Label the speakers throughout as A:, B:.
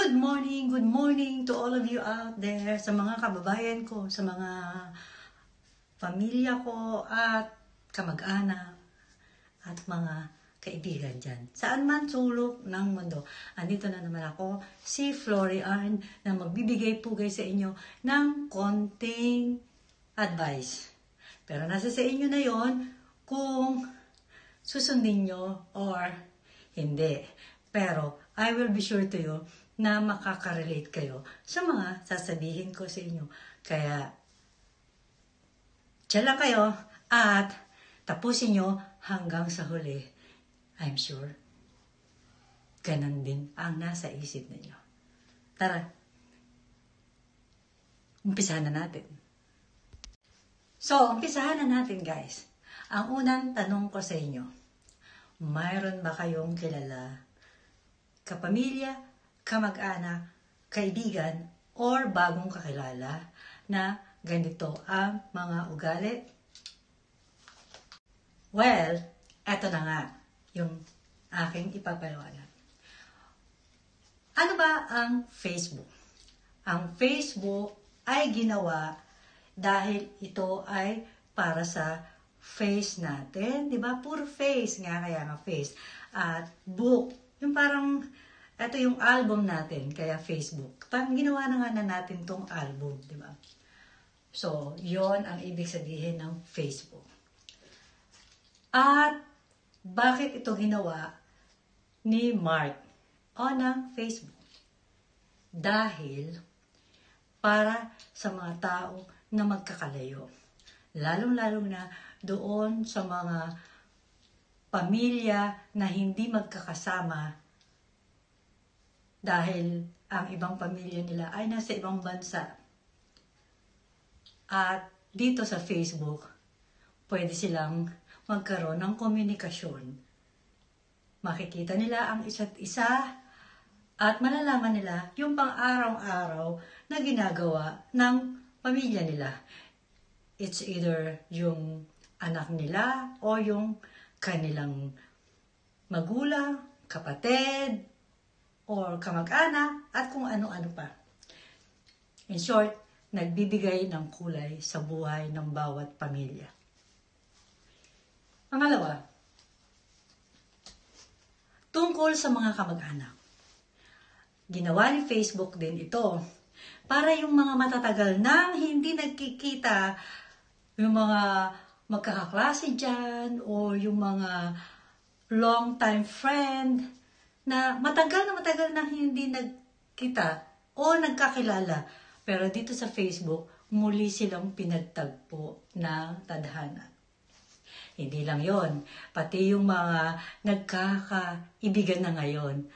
A: Good morning to all of you out there, sa mga kababayan ko, sa mga pamilya ko at kamag-anak at mga kaibigan dyan. Saan man sulok ng mundo. Andito na naman ako, si Florian, na magbibigay-pugay sa inyo ng konting advice. Pero nasa sa inyo na yon kung susundin nyo or hindi. Pero I will be sure to you na makaka-relate kayo sa mga sasabihin ko sa inyo. Kaya, tiyan lang kayo at tapusin nyo hanggang sa huli. I'm sure, ganun din ang nasa isip ninyo. Tara, umpisahan na natin. So, umpisahan na natin guys. Ang unang tanong ko sa inyo, mayroon ba kayong kilala, kapamilya, kamag-anak, kaibigan, or bagong kakilala na ganito ang mga ugali? Well, eto na nga yung aking ipapaliwanag. Ano ba ang Facebook? Ang Facebook ay ginawa dahil ito ay para sa face natin, di ba? Puro face nga, kaya nga face. At book, yung parang ito yung album natin, kaya Facebook. Parang ginawa na nga na natin tong album, di ba? So, yon ang ibig sabihin ng Facebook. At bakit ito ginawa ni Mark o ng Facebook? Dahil para sa mga tao na magkakalayo. Lalong-lalo na doon sa mga pamilya na hindi magkakasama dahil ang ibang pamilya nila ay nasa ibang bansa. At dito sa Facebook, pwede silang magkaroon ng komunikasyon. Makikita nila ang isa't isa at malalaman nila yung pang-araw-araw na ginagawa ng pamilya nila. It's either yung anak nila o yung kanilang magulang, kapatid, or kamag-anak, at kung ano-ano pa. In short, nagbibigay ng kulay sa buhay ng bawat pamilya. Pangalawa, tungkol sa mga kamag-anak. Ginawa ni Facebook din ito para yung mga matatagal nang hindi nagkikita, yung mga magkakaklase dyan, o yung mga long-time friend, na matagal na hindi nagkita o nagkakilala. Pero dito sa Facebook, muli silang pinagtagpo ng tadhana. Hindi lang yon, pati yung mga nagkakaibigan na ngayon,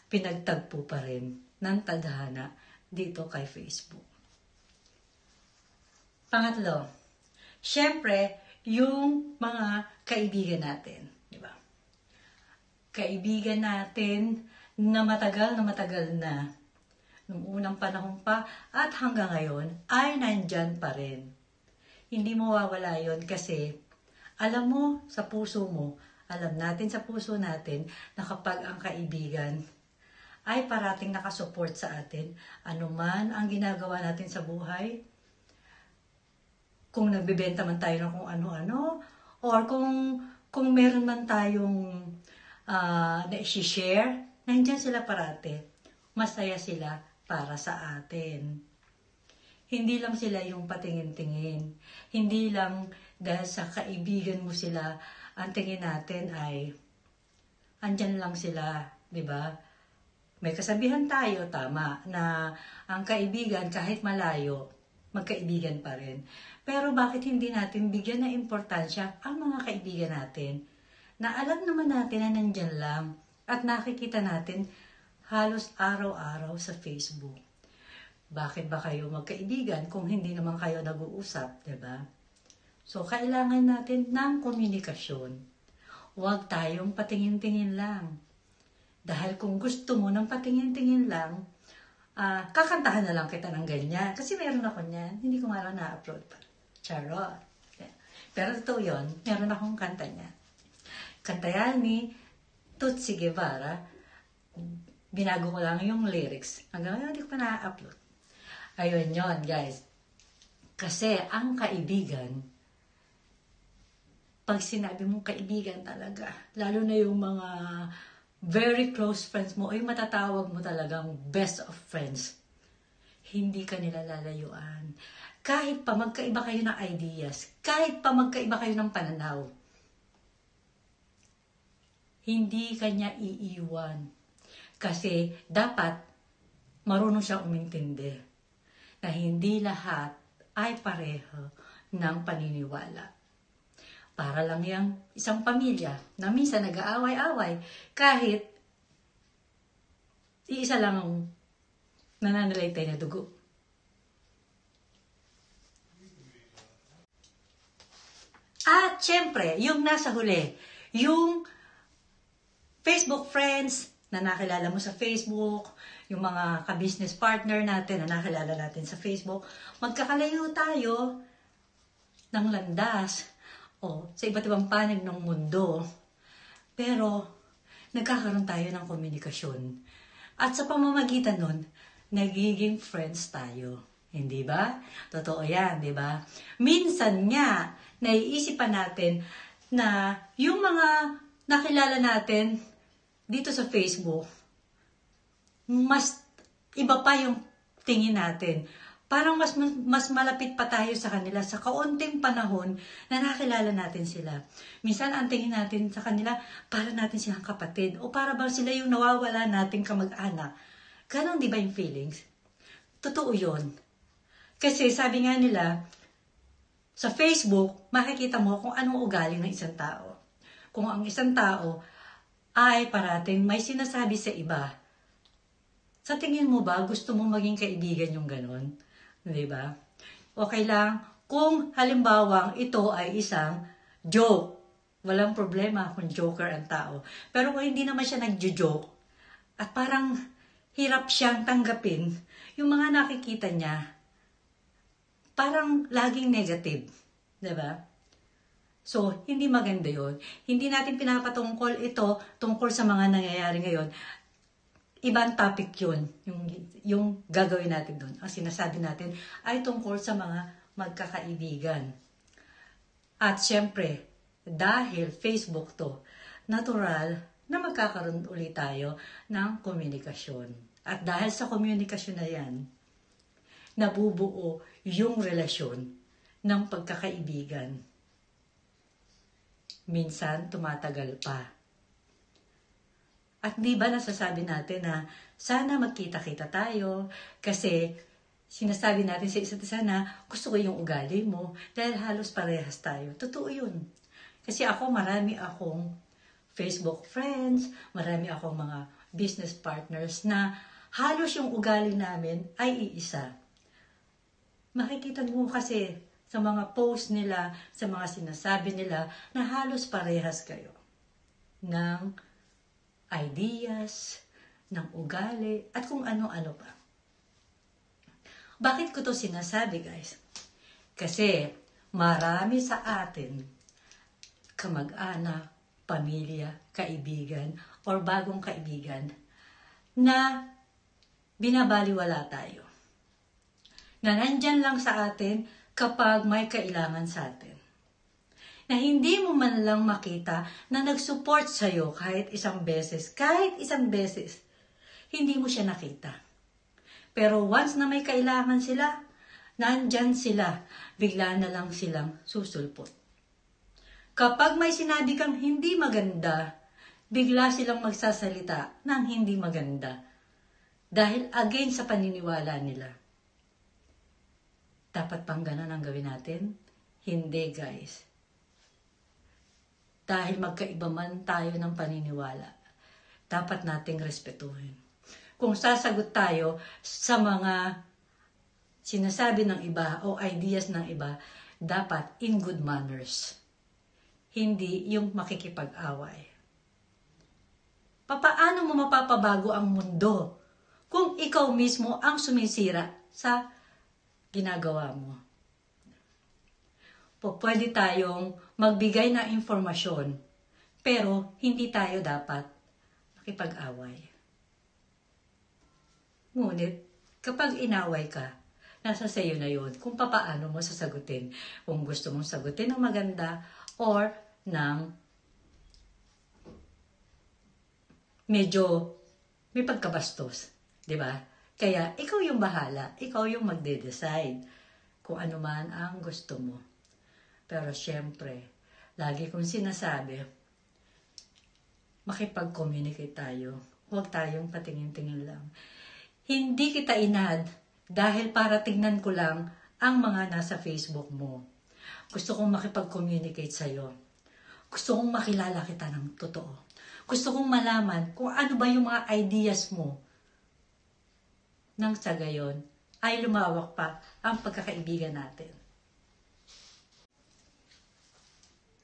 A: pinagtagpo pa rin ng tadhana dito kay Facebook. Pangatlo, syempre, yung mga kaibigan natin. Kaibigan natin na matagal na, nung unang panahon pa at hanggang ngayon, ay nandyan pa rin. Hindi mawawala yon kasi alam mo sa puso mo, alam natin sa puso natin na kapag ang kaibigan ay parating nakasupport sa atin, anuman ang ginagawa natin sa buhay, kung nagbebenta man tayo ng kung ano-ano, or kung meron man tayong na i-share, nandiyan sila parate. Masaya sila para sa atin. Hindi lang sila yung patingin-tingin. Hindi lang dahil sa kaibigan mo sila, ang tingin natin ay andyan lang sila, di ba? May kasabihan tayo, tama, na ang kaibigan kahit malayo, magkaibigan pa rin. Pero bakit hindi natin bigyan ng importansya ang mga kaibigan natin? Na alam naman natin na nandyan lang at nakikita natin halos araw-araw sa Facebook. Bakit ba kayo magkaibigan kung hindi naman kayo nag-uusap, diba? So, kailangan natin ng komunikasyon. Huwag tayong patingin-tingin lang. Dahil kung gusto mo ng patingin-tingin lang, kakantahan na lang kita ng ganyan. Kasi meron ako niyan, hindi ko nga lang na-upload pa. Charot. Pero totoo yun, meron akong kanta niya. Kanta yan ni Tutsi Guevara, Binago ko lang yung lyrics. Hanggang ngayon, hindi ko pa na-upload. Ayun yon guys. Kasi ang kaibigan, pag sinabi mong kaibigan talaga, lalo na yung mga very close friends mo, ay matatawag mo talagang best of friends, hindi ka nila lalayuan. Kahit pa magkaiba kayo ng ideas, kahit pa magkaiba kayo ng pananaw, hindi kanya iiwan. Kasi dapat marunong siyang umintindi na hindi lahat ay pareho ng paniniwala. Para lang yung isang pamilya na minsan nag-aaway-away kahit iisa lang ang nananalaytay na dugo. At syempre, yung nasa huli, yung Facebook friends na nakilala mo sa Facebook, yung mga ka-business partner natin na nakilala natin sa Facebook, magkakalayo tayo ng landas o sa iba't ibang panig ng mundo. Pero, nagkakaroon tayo ng komunikasyon. At sa pamamagitan nun, nagiging friends tayo. Hindi ba? Totoo yan, di ba? Minsan nga, naiisipan natin na yung mga nakilala natin dito sa Facebook, mas iba pa yung tingin natin. Parang mas malapit pa tayo sa kanila sa kaunting panahon na nakilala natin sila. Minsan ang tingin natin sa kanila, para natin silang kapatid o para bang sila yung nawawala nating kamag-anak. Ganon di ba yung feelings? Totoo yun. Kasi sabi nga nila, sa Facebook, makikita mo kung anong ugali ng isang tao. Kung ang isang tao ay parating may sinasabi sa iba, sa tingin mo ba gusto mo maging kaibigan yung ganon? Di ba? Okay lang kung halimbawang ito ay isang joke. Walang problema kung joker ang tao. Pero kung hindi naman siya nagjo-joke at parang hirap siyang tanggapin, yung mga nakikita niya, parang laging negative. Diba? So, hindi maganda yun. Hindi natin pinapatungkol ito tungkol sa mga nangyayari ngayon. Ibang topic yun, yung gagawin natin doon. Ang sinasabi natin ay tungkol sa mga magkakaibigan. At syempre, dahil Facebook to, natural na magkakaroon ulit tayo ng komunikasyon. At dahil sa komunikasyon na yan, nabubuo yung relasyon ng pagkakaibigan. Minsan, tumatagal pa. At di ba nasasabi natin na sana magkita-kita tayo kasi sinasabi natin sa isa't isa na gusto ko yung ugali mo dahil halos parehas tayo. Totoo yun. Kasi marami akong Facebook friends, marami akong mga business partners na halos yung ugali namin ay iisa. Makikita mo kasi sa mga post nila, sa mga sinasabi nila na halos parehas kayo ng ideas, ng ugali, at kung ano-ano pa. Bakit ko to sinasabi, guys? Kasi marami sa atin, kamag-anak, pamilya, kaibigan, or bagong kaibigan, na binabaliwala tayo. Na nandyan lang sa atin kapag may kailangan sa atin. Na hindi mo man lang makita na nag-support sa'yo kahit isang beses, hindi mo siya nakita. Pero once na may kailangan sila, nandyan sila, bigla na lang silang susulpot. Kapag may sinabi kang hindi maganda, bigla silang magsasalita ng hindi maganda. Dahil against sa paniniwala nila. Dapat bang ganun ang gawin natin? Hindi, guys. Dahil magkaiba man tayo ng paniniwala, dapat nating respetuhin. Kung sasagot tayo sa mga sinasabi ng iba o ideas ng iba, dapat in good manners. Hindi yung makikipag-away. Papaano mo mapapabago ang mundo kung ikaw mismo ang sumisira sa ginagawa mo? Pwede tayong magbigay ng informasyon, pero hindi tayo dapat makipag-away. Ngunit, kapag inaway ka, nasa sayo na yun kung papaano mo sasagutin. Kung gusto mong sagutin ng maganda or ng medyo may pagkabastos. 'Di ba? Kaya, ikaw yung bahala. Ikaw yung magde-decide kung ano man ang gusto mo. Pero syempre, lagi kong sinasabi, makipag-communicate tayo. Huwag tayong patingin-tingin lang. Hindi kita inad dahil para tignan ko lang ang mga nasa Facebook mo. Gusto kong makipag-communicate sa'yo. Gusto kong makilala kita ng totoo. Gusto kong malaman kung ano ba yung mga ideas mo. Nang sa gayon, ay lumawak pa ang pagkakaibigan natin.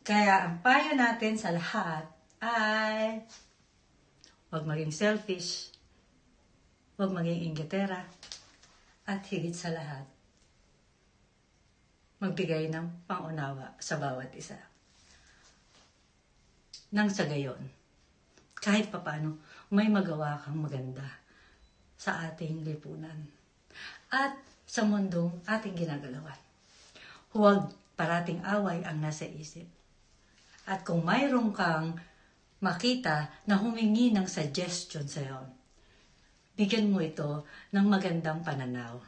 A: Kaya ang payo natin sa lahat ay huwag maging selfish, huwag maging inggitera, at higit sa lahat, magbigay ng pangunawa sa bawat isa. Nang sa gayon, kahit papano, may magawa kang maganda sa ating lipunan at sa mundong ating ginagalawan. Huwag parating away ang nasa isip. At kung mayroon kang makita na humingi ng suggestion sa'yo, bigyan mo ito ng magandang pananaw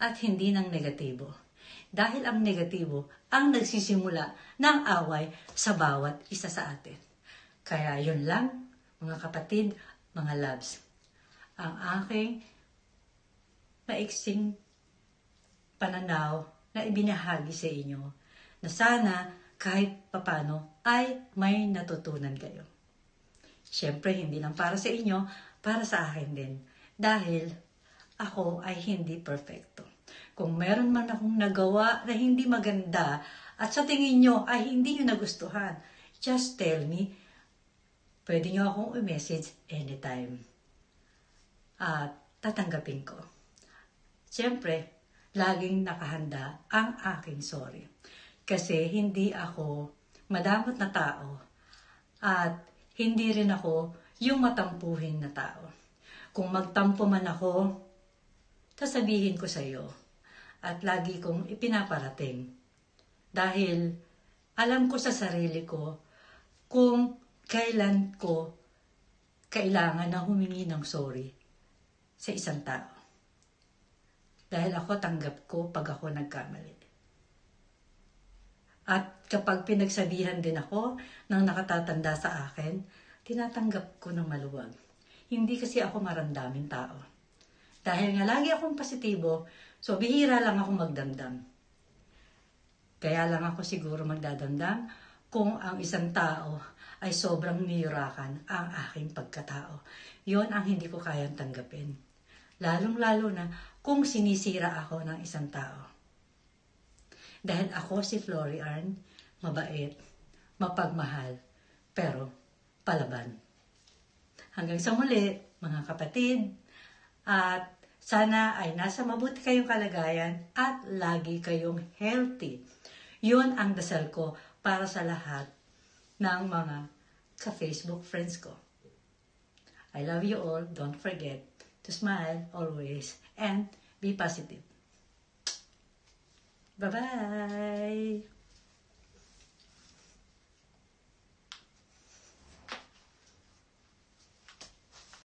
A: at hindi ng negatibo. Dahil ang negatibo ang nagsisimula ng away sa bawat isa sa atin. Kaya yun lang, mga kapatid, mga loves, ang aking maiksing pananaw na ibinahagi sa inyo na sana kahit papano ay may natutunan kayo. Siyempre, hindi lang para sa inyo, para sa akin din. Dahil ako ay hindi perfecto. Kung meron man akong nagawa na hindi maganda at sa tingin nyo ay hindi nyo nagustuhan, just tell me. Pwede nyo akong i-message anytime. At tatanggapin ko. Siyempre, laging nakahanda ang aking sorry. Kasi hindi ako madamot na tao at hindi rin ako yung matampuhin na tao. Kung magtampo man ako, sasabihin ko sa iyo at lagi kong ipinaparating. Dahil alam ko sa sarili ko kung kailan ko kailangan na humingi ng sorry sa isang tao. Dahil ako tanggap ko pag ako nagkamali. At kapag pinagsabihan din ako ng nakatatanda sa akin, tinatanggap ko ng maluwag. Hindi kasi ako maramdaming tao. Dahil nga lagi akong positibo, so bihira lang ako magdamdam. Kaya lang ako siguro magdadamdam kung ang isang tao ay sobrang niyurakan ang aking pagkatao. Yon ang hindi ko kayang tanggapin. Lalong-lalo na kung sinisira ako ng isang tao. Dahil ako si Florian, mabait, mapagmahal, pero palaban. Hanggang sa muli, mga kapatid, at sana ay nasa mabuti kayong kalagayan at lagi kayong healthy. Yun ang dasal ko para sa lahat ng mga ka-Facebook friends ko. I love you all. Don't forget to smile always and be positive. Bye-bye!